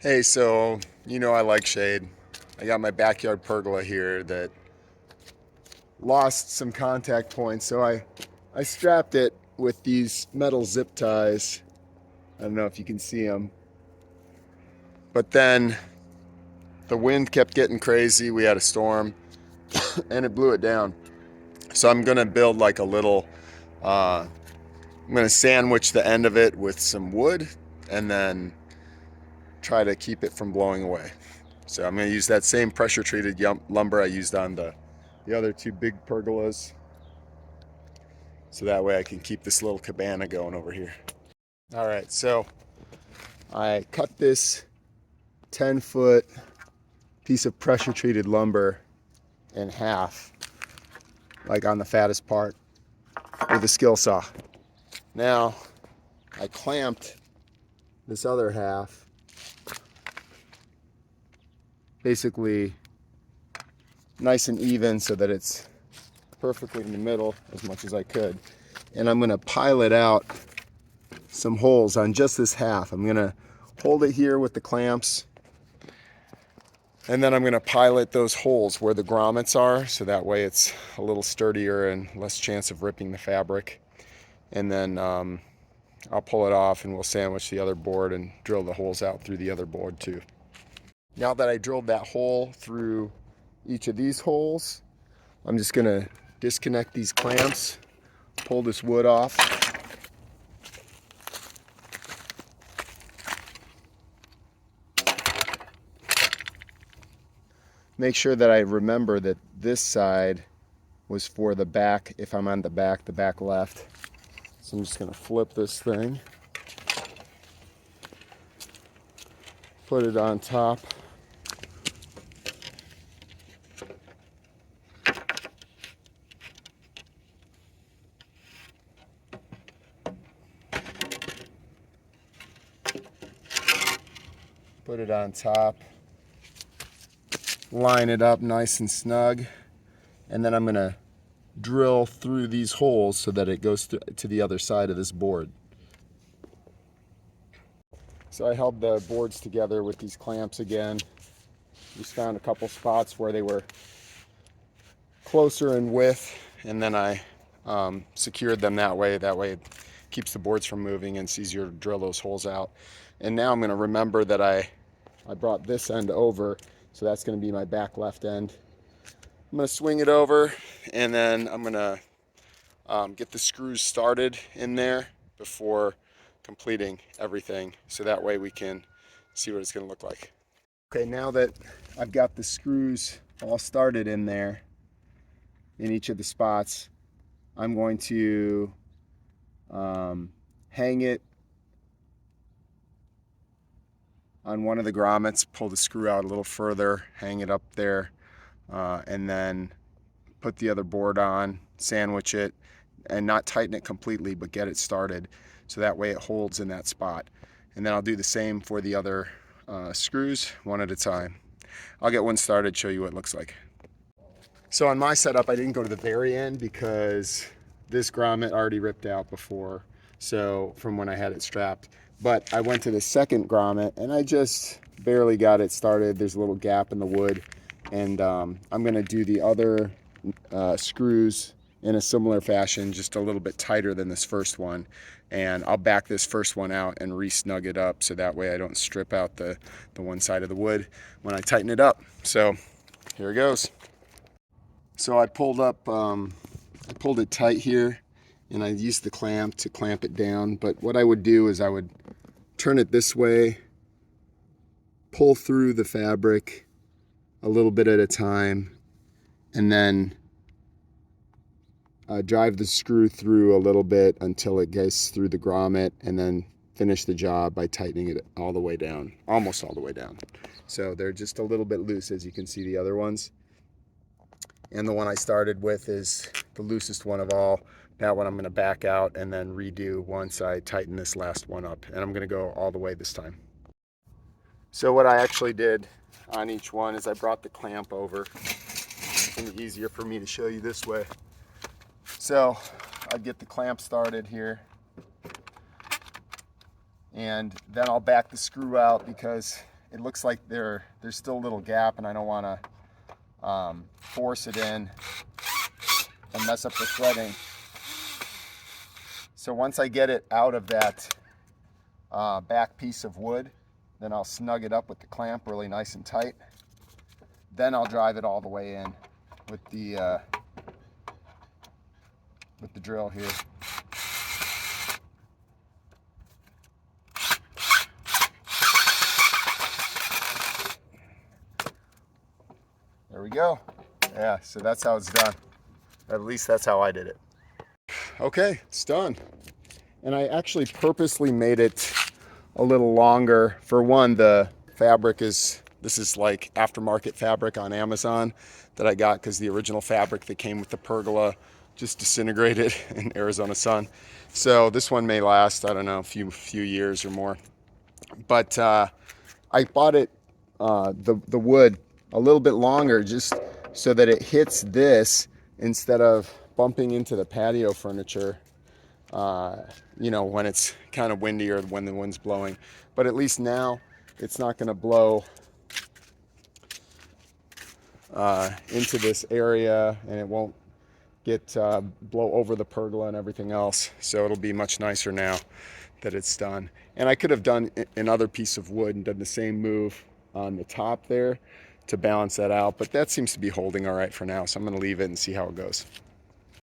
Hey, so I like shade. I got my backyard pergola here that lost some contact points, so I strapped it with these metal zip ties. I don't know if you can see them. But then the wind kept getting crazy. We had a storm and it blew it down. So I'm gonna build like a little I'm gonna sandwich the end of it with some wood and then try to keep it from blowing away. So I'm going to use that same pressure treated lumber I used on the other two big pergolas. So that way I can keep this little cabana going over here. All right, so I cut this 10-foot piece of pressure treated lumber in half, like on the fattest part, with a skill saw. Now I clamped this other half basically nice and even so that it's perfectly in the middle as much as I could. And I'm gonna pilot out some holes on just this half. I'm gonna hold it here with the clamps, and then I'm gonna pilot those holes where the grommets are, so that way it's a little sturdier and less chance of ripping the fabric. And then I'll pull it off and we'll sandwich the other board and drill the holes out through the other board too. Now that I drilled that hole through each of these holes, I'm just gonna disconnect these clamps, pull this wood off, make sure that I remember that this side was for the back. If I'm on the back left. So I'm just gonna flip this thing, put it on top. Put it on top, line it up nice and snug, and then I'm gonna drill through these holes so that it goes to the other side of this board. So I held the boards together with these clamps again. Just found a couple spots where they were closer in width, and then I secured them that way. That way it keeps the boards from moving and it's easier to drill those holes out. And now I'm gonna remember that I brought this end over, so that's gonna be my back left end. I'm gonna swing it over, and then I'm gonna get the screws started in there before completing everything, so that way we can see what it's gonna look like. Okay, now that I've got the screws all started in there, in each of the spots, I'm going to hang it on one of the grommets, pull the screw out a little further, hang it up there, and then put the other board on, sandwich it, and not tighten it completely, but get it started so that way it holds in that spot. And then I'll do the same for the other screws, one at a time. I'll get one started, show you what it looks like. So on my setup, I didn't go to the very end because this grommet already ripped out before, so from when I had it strapped. But I went to the second grommet and I just barely got it started. There's a little gap in the wood, and I'm gonna do the other screws in a similar fashion, just a little bit tighter than this first one. And I'll back this first one out and re-snug it up so that way I don't strip out the one side of the wood when I tighten it up. So here it goes. So I pulled it tight here, and I used the clamp to clamp it down. But what I would do is I would turn it this way, pull through the fabric a little bit at a time, and then drive the screw through a little bit until it gets through the grommet, and then finish the job by tightening it all the way down, almost all the way down. So they're just a little bit loose, as you can see the other ones. And the one I started with is the loosest one of all. That one I'm gonna back out and then redo once I tighten this last one up. And I'm gonna go all the way this time. So what I actually did on each one is I brought the clamp over. It's gonna be easier for me to show you this way. So I'd get the clamp started here, and then I'll back the screw out because it looks like there's still a little gap, and I don't want to force it in and mess up the threading. So once I get it out of that back piece of wood, then I'll snug it up with the clamp really nice and tight. Then I'll drive it all the way in with the drill here. There we go. Yeah, so that's how it's done. At least that's how I did it. Okay, it's done. And I actually purposely made it a little longer. For one, this is like aftermarket fabric on Amazon that I got because the original fabric that came with the Pergola just disintegrated in Arizona sun. So this one may last, I don't know, a few years or more. But I bought it, the wood, a little bit longer just so that it hits this instead of bumping into the patio furniture, you know, when it's kind of windy or when the wind's blowing. But at least now it's not going to blow into this area, and it won't get blow over the pergola and everything else. So it'll be much nicer now that it's done. And I could have done another piece of wood and done the same move on the top there to balance that out, but that seems to be holding all right for now, so I'm going to leave it and see how it goes.